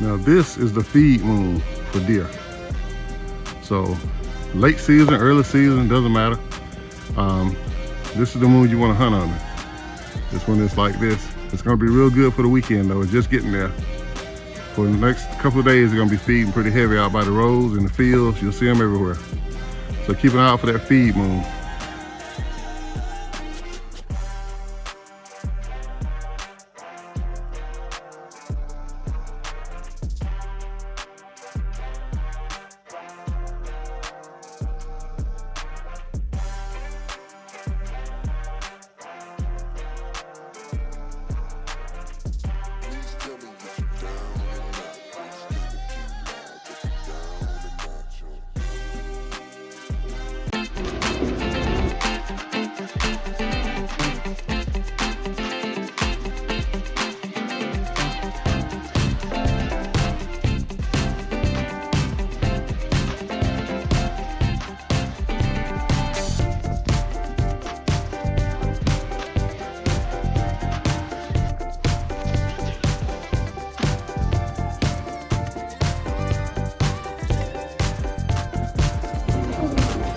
Now this is the feed moon for deer. So late season, early season, doesn't matter. This is the moon you want to hunt on. It's when it's like this. It's going to be real good for the weekend though. It's just getting there. For the next couple of days, they're going to be feeding pretty heavy out by the roads and the fields. You'll see them everywhere. So keep an eye out for that feed moon.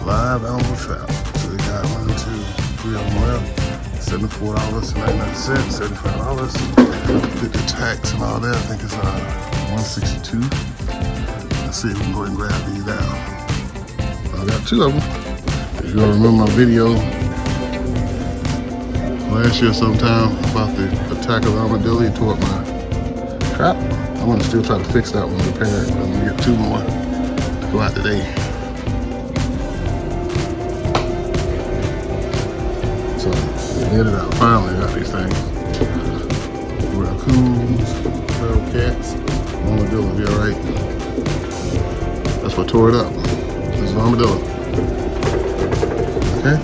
Live animal trap. So we got 1, 2, 3 of them left. $74.99, $75. Get the tax and all that. I think it's $162. Let's see if we can go ahead and grab these down. I got 2 of them. If you all remember my video last year sometime about the attack of the armadillo, he tore up my trap. I'm gonna still try to fix that one, repair it. I'm gonna get 2 more to go out today. So we did it out. Finally got these things. Raccoons, feral cats, armadillo will be alright. That's what tore it up. This is an armadillo. Okay.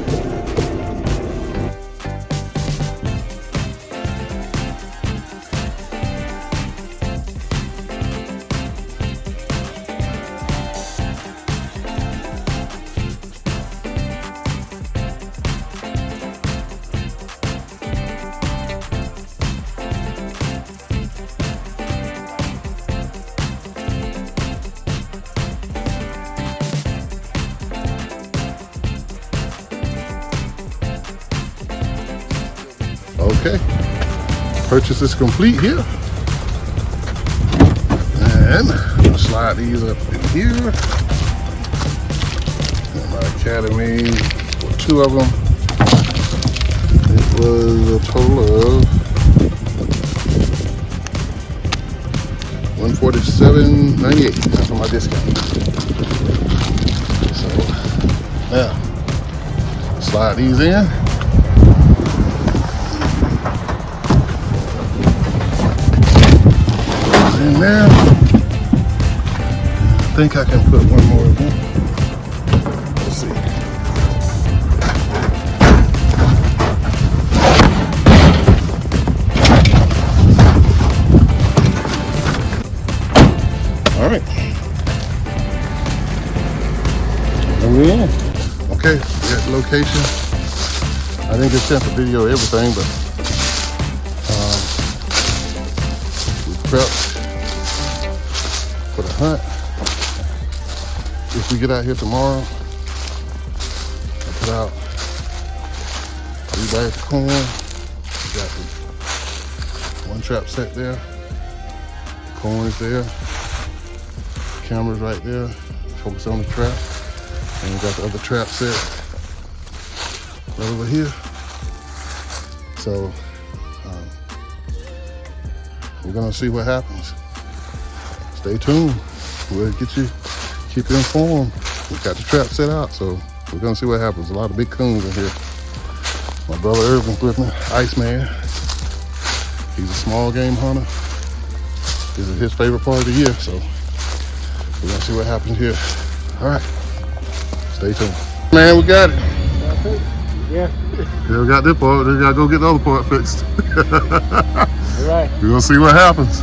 Okay, purchase is complete here. And I'm gonna slide these up in here. And my Academy, for 2 of them, it was a total of $147.98. That's for my discount. So now, slide these in. In there. I think I can put 1 more of them. Let's see. All right. And we're in. Okay, we're at the location. I didn't get sent the video of everything, but we prepped for the hunt. If we get out here tomorrow, I'll put out 3 bags of corn. We got the 1 trap set there. The corn is there. The camera's right there. Focus on the trap. And we got the other trap set right over here. So we're gonna see what happens. Stay tuned. We'll keep you informed. We got the trap set out, so we're gonna see what happens. A lot of big coons in here. My brother Irvin's with me, Iceman. He's a small game hunter. This is his favorite part of the year, so we're gonna see what happens here. All right, stay tuned. Man, we got it. Yeah. Yeah, we got this part. We gotta go get the other part fixed. All right. We're gonna see what happens.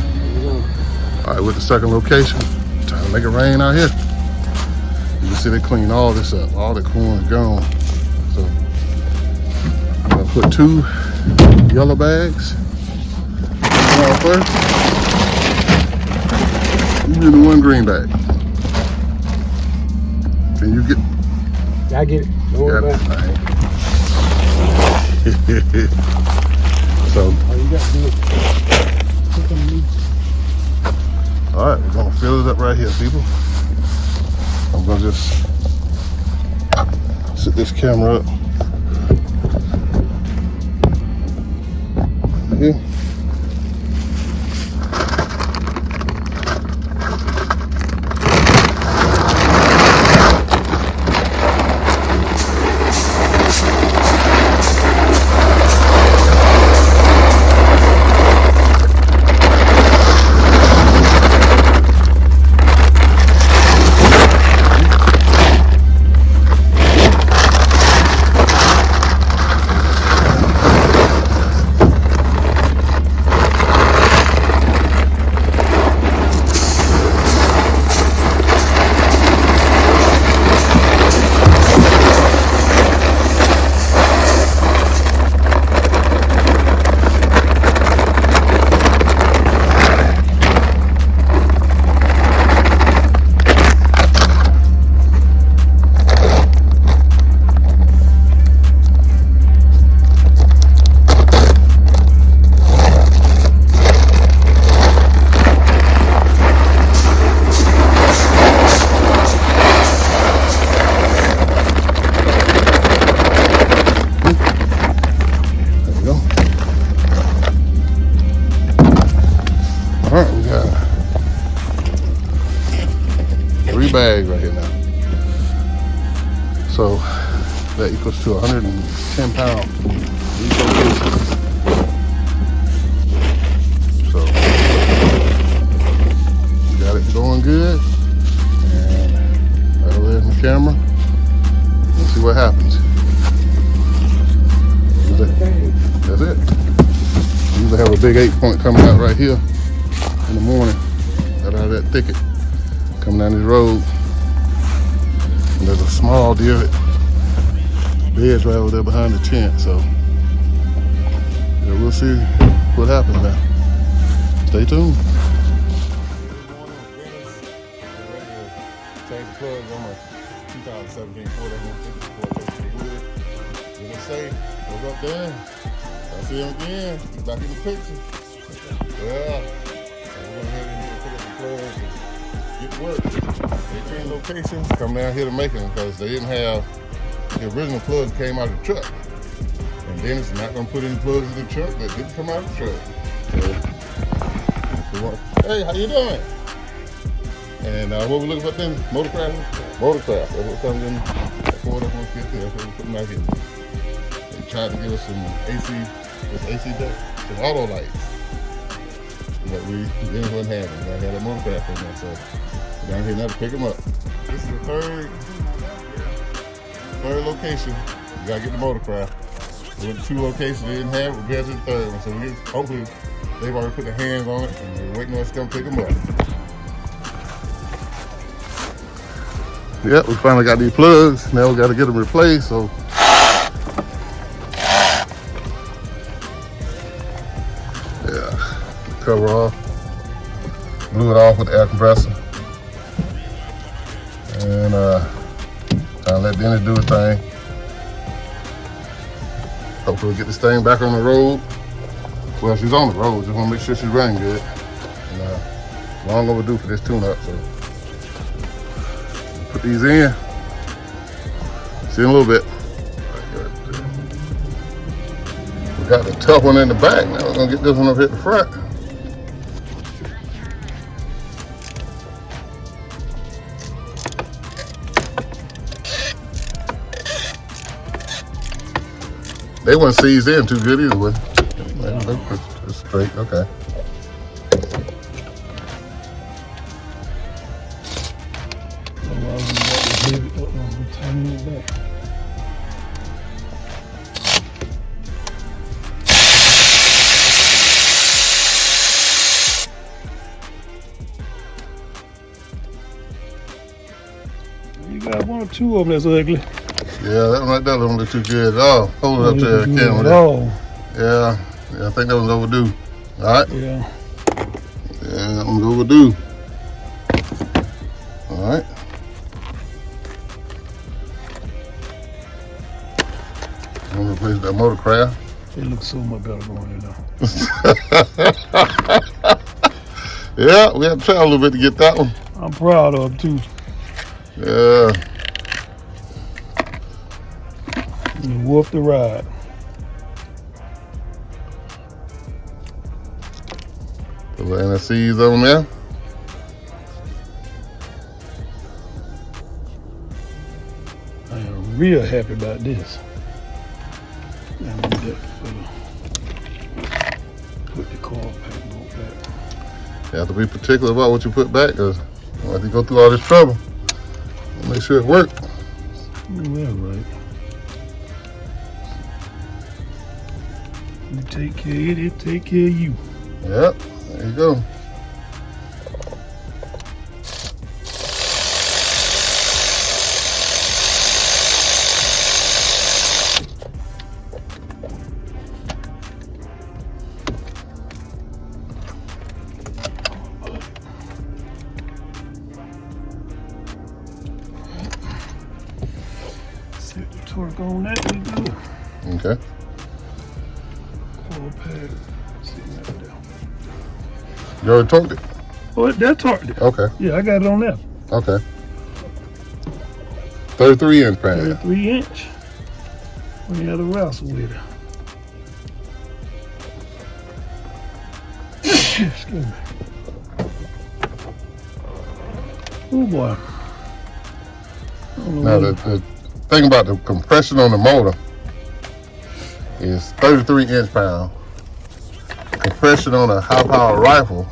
All right, with the second location, trying to make it rain out here. You can see they cleaned all this up. All the corn is gone. So I'm gonna put 2 yellow bags. One first. You get the one green bag. Can you get? Yeah, I get it. Don't worry about it. So, All you got to do is put them leaves. all right, we're gonna fill it up right here, people. I'm gonna just set this camera up. Yeah. Alright, we got 3 bags right here now. So that equals to 110 pounds each location. So we got it going good. And right over there in the camera. Let's see what happens. That's it. We usually have a big 8-point coming out right here in the morning, out of that thicket, coming down this road. And there's a small divot beds right over there behind the tent, so yeah, we'll see what happens now. Stay tuned. Change the plugs on my 2017 Ford F-150. What they say, goes up there. I see him again, he's back in the picture. Yeah. Get to work. They changed locations, come down here to make them because they didn't have the original plugs came out of the truck. And Dennis is not going to put any plugs in the truck that didn't come out of the truck. So, hey, how you doing? And what we looking for then? Motorcraft? Motorcraft. That's what comes in that Ford F-150. That's what we're putting out here. They tried to give us some AC duct, some auto lights. But we didn't want to have them. I had a motorcraft in there, so we're down here now to pick them up. This is the third location. We gotta get the motorcraft. We went to 2 locations they didn't have. We're going to the third one, so hopefully they've already put their hands on it, and we're waiting on us to come pick them up. Yep, we finally got these plugs. Now we got to get them replaced. So. Cover off, blew it off with the air compressor, and trying to let Dennis do his thing. Hopefully we'll get this thing back on the road. Well, she's on the road, just want to make sure she's running good. And long overdue for this tune-up, so put these in. See in a little bit. We got the tough one in the back. Now we're gonna get this one up here at the front. They weren't seized in too good either way. It's straight, okay. You got 1 or 2 of them that's ugly. Yeah, that one right there don't look too good at all. Hold it up to the camera. Yeah, I think that was overdue. All right? Yeah. Yeah, that one's overdue. right. I'm gonna replace that motor craft. It looks so much better going in now. Yeah, we had to try a little bit to get that one. I'm proud of it too. Yeah. You wolf the ride. Put the NSCs on there. I am real happy about this. And put the car pack bolt back. You have to be particular about what you put back, because you have to go through all this trouble. Make sure it works. Yeah, right. You take care of it, it take care of you. Yep, there you go. Set the torque on that, we good. Okay. Car pad sitting right there. You already torqued it? Oh, that torqued it. Okay. Yeah, I got it on there. Okay. 33-inch pan. 33 inch. We had a wrestle with it. Excuse me. Oh boy. Now the thing about the compression on the motor is 33 inch-pound. Compression on a high-power rifle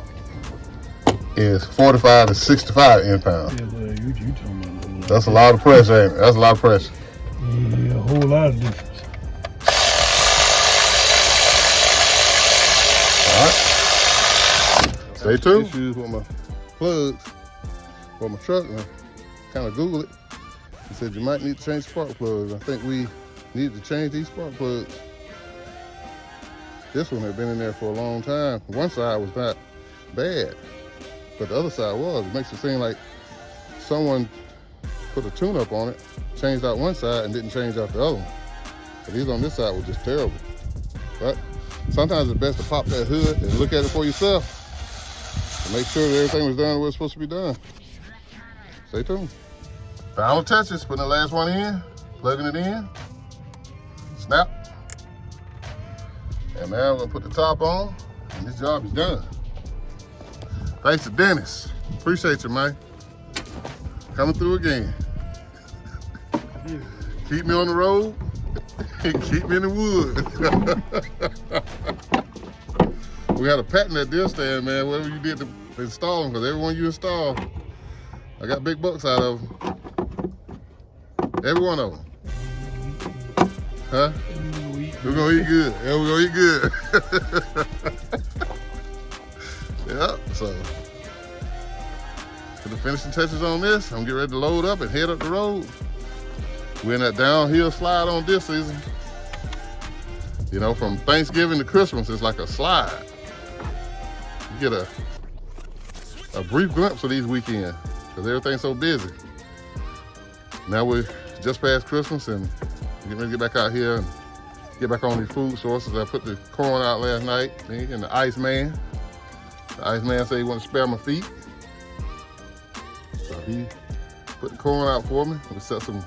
is 45 to 65 inch-pound. Yeah, well, you talking about That's a lot of pressure, ain't it? That's a lot of pressure. Yeah, a whole lot of difference. All right. Stay tuned. Issues with my plugs for my truck. And I kind of Googled it. He said you might need to change spark plugs. I think we need to change these spark plugs. This one had been in there for a long time. One side was not bad, but the other side was. It makes it seem like someone put a tune-up on it, changed out one side and didn't change out the other one. But these on this side were just terrible. But sometimes it's best to pop that hood and look at it for yourself to make sure that everything was done the way it's supposed to be done. Stay tuned. Final touches, putting the last one in, plugging it in, snap. And now we're gonna put the top on, and this job is done. Thanks to Dennis. Appreciate you, man. Coming through again. Keep me on the road, keep me in the wood. We got to patent that deal stand, man, whatever you did to install them, because every one you install, I got big bucks out of them. Every one of them. Huh? We're gonna eat good. Yeah, we're gonna eat good. Yeah, so for the finishing touches on this, I'm getting ready to load up and head up the road. We're in that downhill slide on this season. You know, from Thanksgiving to Christmas, it's like a slide. You get a brief glimpse of these weekends because everything's so busy. Now we're just past Christmas and getting ready to get back out here and get back on these food sources. I put the corn out last night, and the Iceman. The Iceman said he wanted to spare my feet. So he put the corn out for me. We set some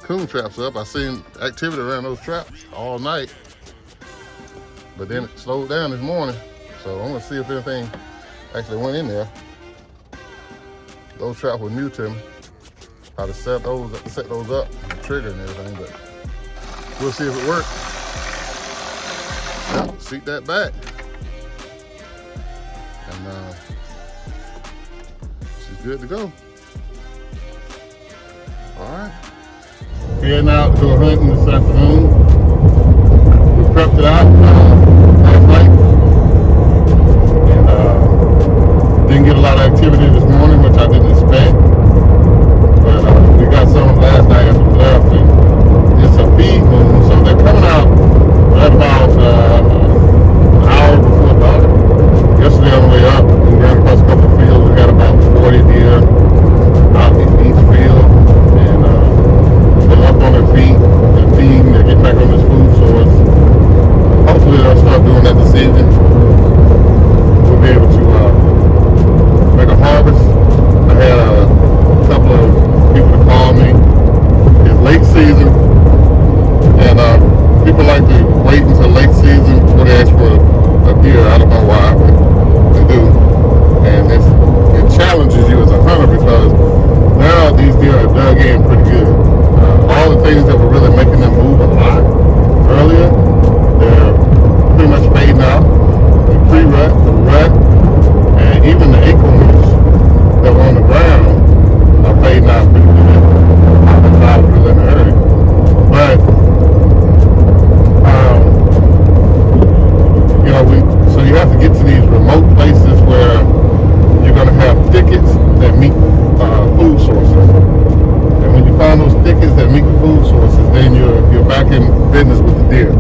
coon traps up. I seen activity around those traps all night, but then it slowed down this morning. So I'm gonna see if anything actually went in there. Those traps were new to me. How to set those up, the trigger and everything, but we'll see if it works. Yep, seat that back. And she's good to go. All right. Heading out to a hunting this afternoon. We prepped it out last night. And didn't get a lot of activity this morning, which I didn't expect. But we got some last night as we left. It's a feed moon, so they're coming out right about an hour before dark. Yesterday on the way up, we ran across a couple of fields. We got about 40 deer. doing that this evening, we'll be able to make a harvest. I had a couple of people to call me. It's late season, and people like to wait until late season before they ask for a deer. I don't know why, but they do. And it challenges you as a hunter because now these deer are dug in pretty good. All the things that were really making them move a lot earlier, they're pretty much fading out. The pre-rut, the rut, and even the acorns that were on the ground are fading out pretty good. I was really in a hurry. But, so you have to get to these remote places where you're going to have thickets that meet food sources. And when you find those thickets that meet the food sources, then you're back in business with the deer.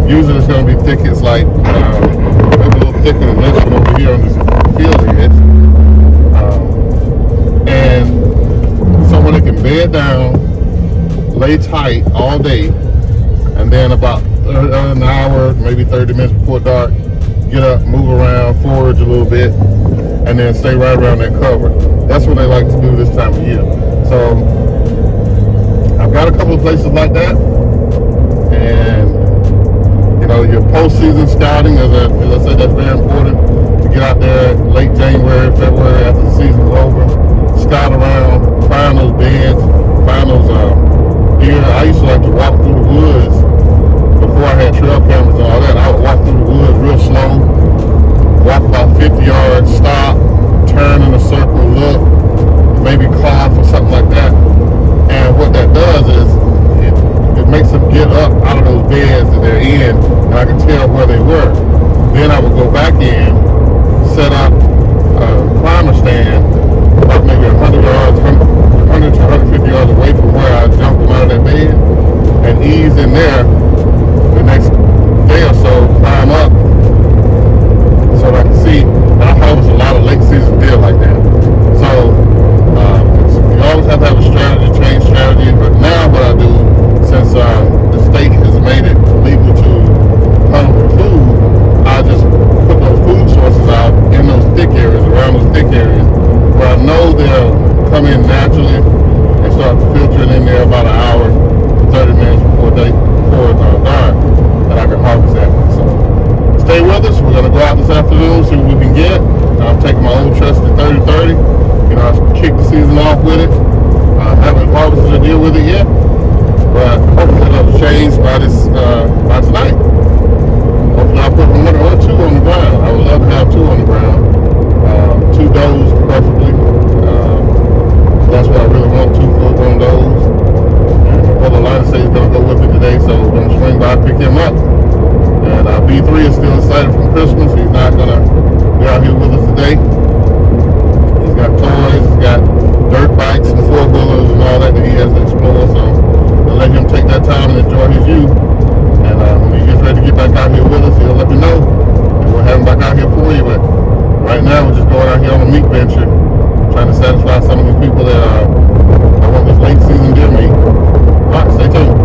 Usually it's going to be thickets like maybe a little thicker than this one over here on this field edge. And somewhere they can bed down, lay tight all day, and then about an hour, maybe 30 minutes before dark, get up, move around, forage a little bit, and then stay right around that cover. That's what they like to do this time of year. So I've got a couple of places like that, and your postseason scouting, as I said, that's very important to get out there late January, February after the season's over, scout around, find those beds, find those deer. I used to like to walk through the woods before I had trail cameras and all that. I would walk through the woods real slow, walk about 50 yards, stop, turn in a circle, look, maybe cough or something like that. And what that does is it makes them get up out of those beds that they're in, and I can tell where they were. Then I would go back in, set up a climber stand about maybe 100 yards, 100 to 150 yards away from where I jumped them out of that bed, and ease in there the next day or so, climb up, so that I can see. And I harvest a lot of late season deer like that. So you always have to have a strategy, change strategy. But now what I do, since the state has made it legal to hunt for food, I just put those food sources out in those thick areas, around those thick areas, where I know they'll come in naturally and start filtering in there about an hour, 30 minutes before it's dark, and I can harvest that. So stay with us. We're going to go out this afternoon, see what we can get. I'm taking my old trusty 30-30. I kicked the season off with it. I haven't harvested a deer with it yet, but hopefully it'll change by tonight. Hopefully I'll put one or two on the ground. I would love to have two on the ground. Two does preferably. So that's what I really want, two full-grown does. And my brother Linus said he's going to go with me today, so we're going to swing by and pick him up. And B3 is still excited from Christmas. He's not going to be out here with us today. He's got toys, he's got dirt bikes and four-wheelers and all that he has to explore. So we'll let him take that time and enjoy his youth. And when he gets ready to get back out here with us, he'll let me know. And we'll have him back out here for you. But right now, we're just going out here on a meat venture, trying to satisfy some of these people that want this late season deer meat. All right, stay tuned.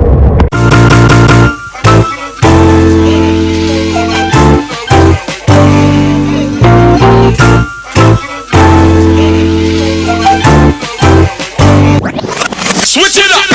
Switch it up!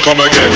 come again.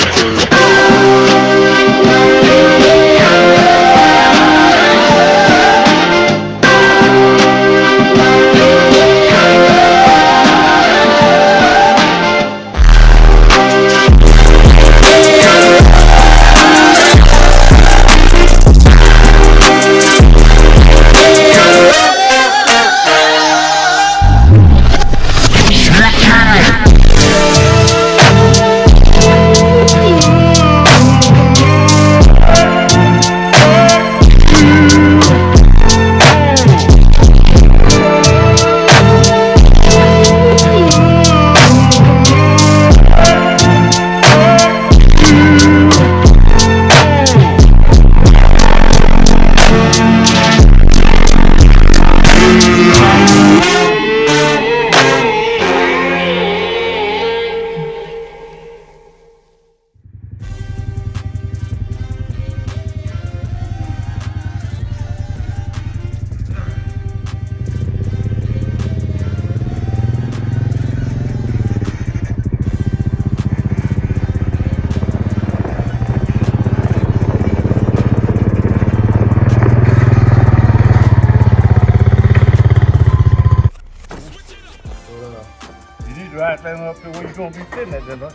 You need to ride them up to where you're gonna be sitting at, then, huh?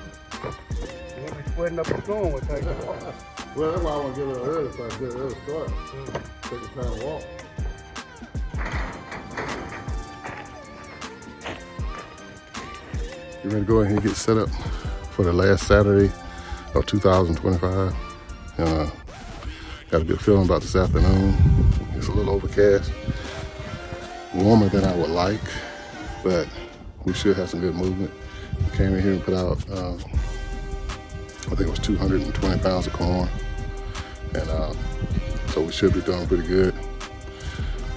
You'll be sweating up the storm with that. Well, that's why I want to get a little early, so I get an early start. Take the time to walk. You ready to go ahead and get set up for the last Saturday of 2025? Got a good feeling about this afternoon. It's a little overcast, warmer than I would like, but we should have some good movement. We came in here and put out, I think it was 220 pounds of corn, and so we should be doing pretty good.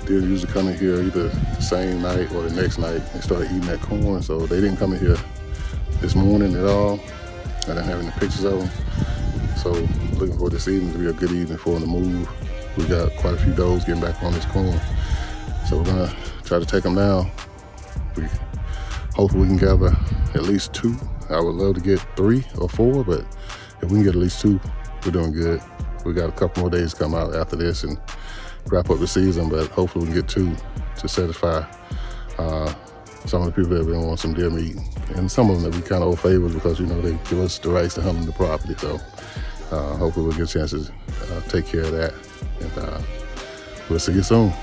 Deer usually come in here either the same night or the next night and start eating that corn, so they didn't come in here this morning at all. I didn't have any pictures of them, so looking for this evening to be a good evening for them to move. We got quite a few does getting back on this corn, so we're gonna try to take them down. Hopefully we can gather at least 2. I would love to get 3 or 4, but if we can get at least 2, we're doing good. We got a couple more days to come out after this and wrap up the season, but hopefully we can get 2 to satisfy some of the people that have been wanting some deer meat. And some of them that we kind of owe favors because, you know, they give us the rights to hunt on the property. So hopefully we'll get a chance to take care of that. And we'll see you soon.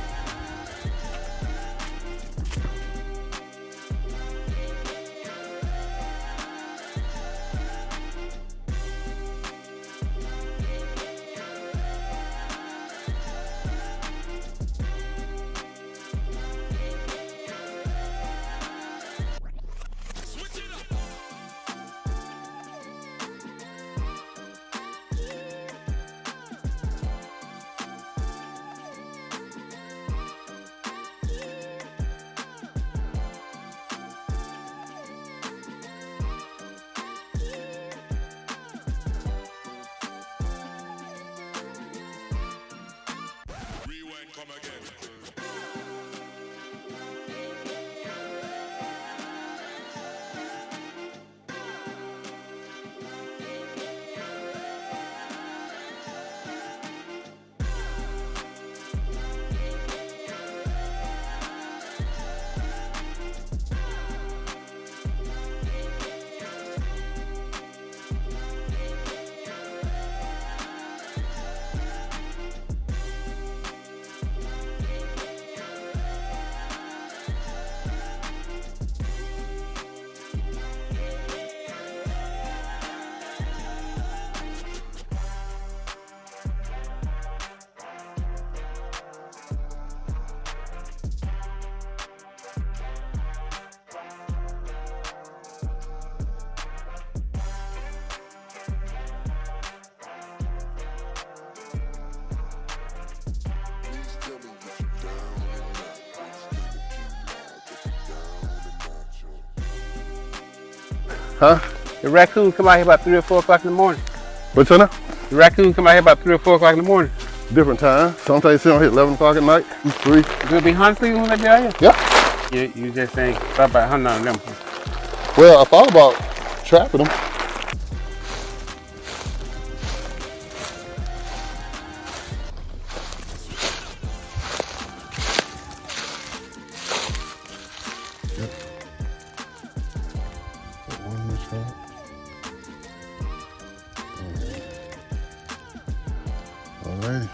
Huh? The raccoon come out here about 3 or 4 o'clock in the morning. What's that now? The raccoon come out here about 3 or 4 o'clock in the morning. Different time. Sometimes you sit on here at 11 o'clock at night, 3. You'll be hunting when they get out here? Yeah. You just ain't thought about hunting on them. Well, I thought about trapping them. Alrighty.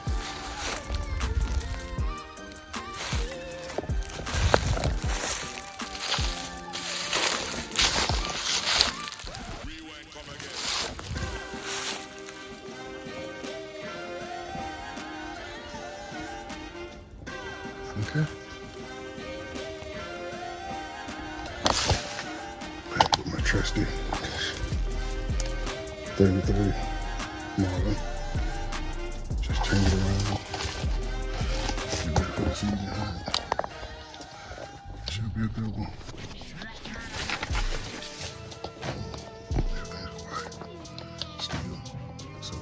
Okay. Back with my trusty 33 Marlin. Just change it around. Get ready for the season hunt. Should be a good one. Everything's quiet. Still. So,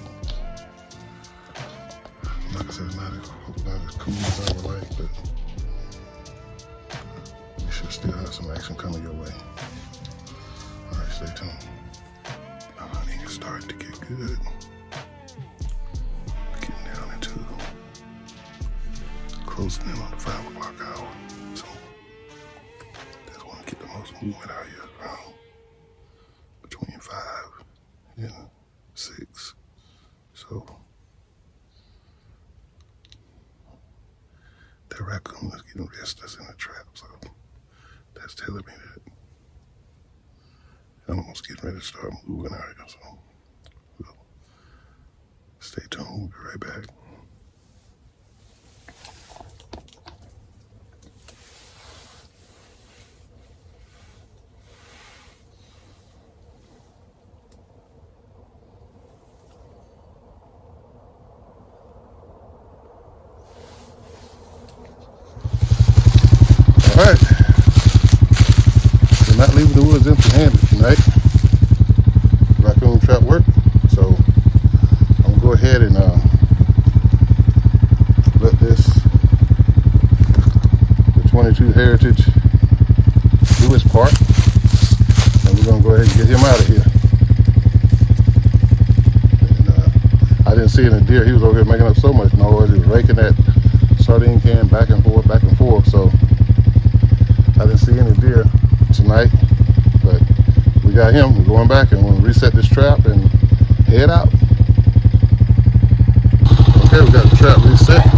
like I said, not as cool as I would like, but you should still have some action coming your way. Alright, stay tuned. My hunting is starting to get good. Getting down into closing in on the 5 o'clock hour. So that's when I get the most movement out here around between 5 and 6. So that raccoon is getting restless in the trap, so that's telling me that I'm almost getting ready to start moving out here. So we'll stay tuned. We'll be right back. All right. We're not leaving the woods empty-handed tonight. Raccoon trap work. So I'm gonna go ahead and let the 22 Heritage do its part, and we're gonna go ahead and get him out of here. And I didn't see any deer. He was over here making up so much noise. He was raking that sardine can back and forth. So I didn't see any deer tonight, but we got him. We're going back and we'll reset this trap and head out. Okay, we got the trap reset.